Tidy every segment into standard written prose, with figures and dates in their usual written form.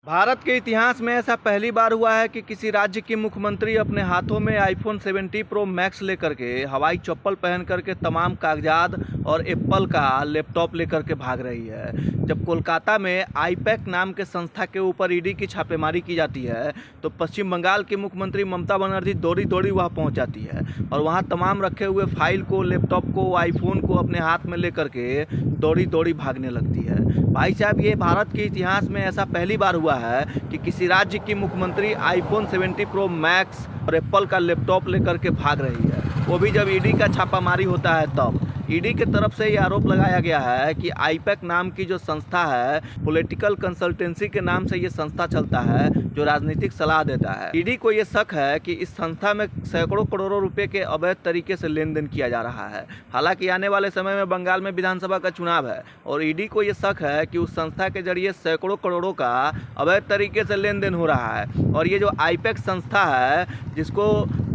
भारत के इतिहास में ऐसा पहली बार हुआ है कि किसी राज्य की मुख्यमंत्री अपने हाथों में आईफोन 70 प्रो मैक्स लेकर के हवाई चप्पल पहन करके तमाम कागजात और एप्पल का लैपटॉप लेकर के भाग रही है। जब कोलकाता में आईपैक नाम के संस्था के ऊपर ईडी की छापेमारी की जाती है तो पश्चिम बंगाल की मुख्यमंत्री ममता बनर्जी दौड़ी दौड़ी वहां पहुंच जाती है और वहां तमाम रखे हुए फाइल को, लैपटॉप को, आईफोन को अपने हाथ में लेकर के दौड़ी दौड़ी भागने लगती है। भाई साहब, ये भारत के इतिहास में ऐसा पहली बार हुआ है कि किसी राज्य की मुख्यमंत्री आईफोन 70 प्रो मैक्स और एप्पल का लैपटॉप लेकर के भाग रही है, वो भी जब ईडी का छापामारी होता है तब। ईडी की तरफ से ये आरोप लगाया गया है कि आईपैक नाम की जो संस्था है, पॉलिटिकल कंसल्टेंसी के नाम से ये संस्था चलता है जो राजनीतिक सलाह देता है। ईडी को ये शक है कि इस संस्था में सैकड़ों करोड़ों रुपए के अवैध तरीके से लेन देन किया जा रहा है। हालांकि आने वाले समय में बंगाल में विधानसभा का चुनाव है और ईडी को ये शक है कि उस संस्था के जरिए सैकड़ों करोड़ों का अवैध तरीके से लेन देन हो रहा है। और ये जो आईपैक संस्था है, जिसको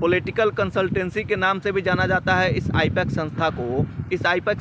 पॉलिटिकल कंसल्टेंसी के नाम से भी जाना जाता है, इस आईपैक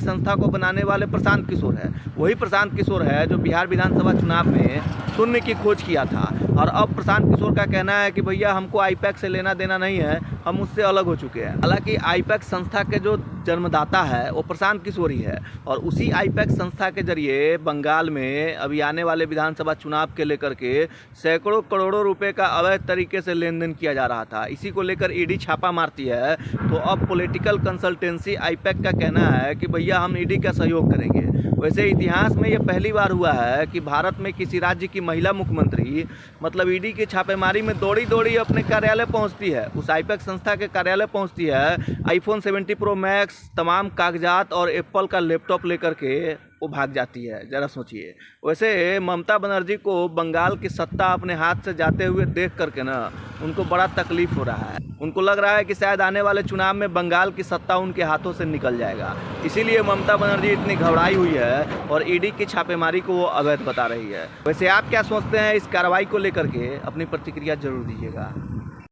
संस्था को बनाने वाले प्रशांत किशोर है। वही प्रशांत किशोर है जो बिहार विधानसभा चुनाव में शून्य की खोज किया था। और अब प्रशांत किशोर का कहना है कि भैया हमको आईपैक से लेना देना नहीं है, हम उससे अलग हो चुके हैं। हालांकि आईपैक संस्था के जो जन्मदाता है वो प्रशांत किशोर ही है और उसी आईपैक संस्था के जरिए बंगाल में अभी आने वाले विधानसभा चुनाव के लेकर के सैकड़ों करोड़ों रुपए का अवैध तरीके से लेन देन किया जा रहा था। इसी को लेकर ईडी छापा मारती है। तो अब पॉलिटिकल कंसल्टेंसी आईपैक का कहना है कि भैया हम ईडी का सहयोग करेंगे। वैसे इतिहास में ये पहली बार हुआ है कि भारत में किसी राज्य की महिला मुख्यमंत्री मतलब ईडी की छापेमारी में दौड़ी दौड़ी अपने कार्यालय पहुंचती है, उस आईपैक संस्था के कार्यालय पहुंचती है, आईफोन 70 प्रो मैक्स, तमाम कागजात और एप्पल का लैपटॉप लेकर के वो भाग जाती है। जरा सोचिए। वैसे ममता बनर्जी को बंगाल की सत्ता अपने हाथ से जाते हुए देख करके ना उनको बड़ा तकलीफ हो रहा है। उनको लग रहा है कि शायद आने वाले चुनाव में बंगाल की सत्ता उनके हाथों से निकल जाएगा। इसीलिए ममता बनर्जी इतनी घबराई हुई है और ईडी की छापेमारी को वो अवैध बता रही है। वैसे आप क्या सोचते हैं इस कार्रवाई को लेकर के? अपनी प्रतिक्रिया जरूर दीजिएगा।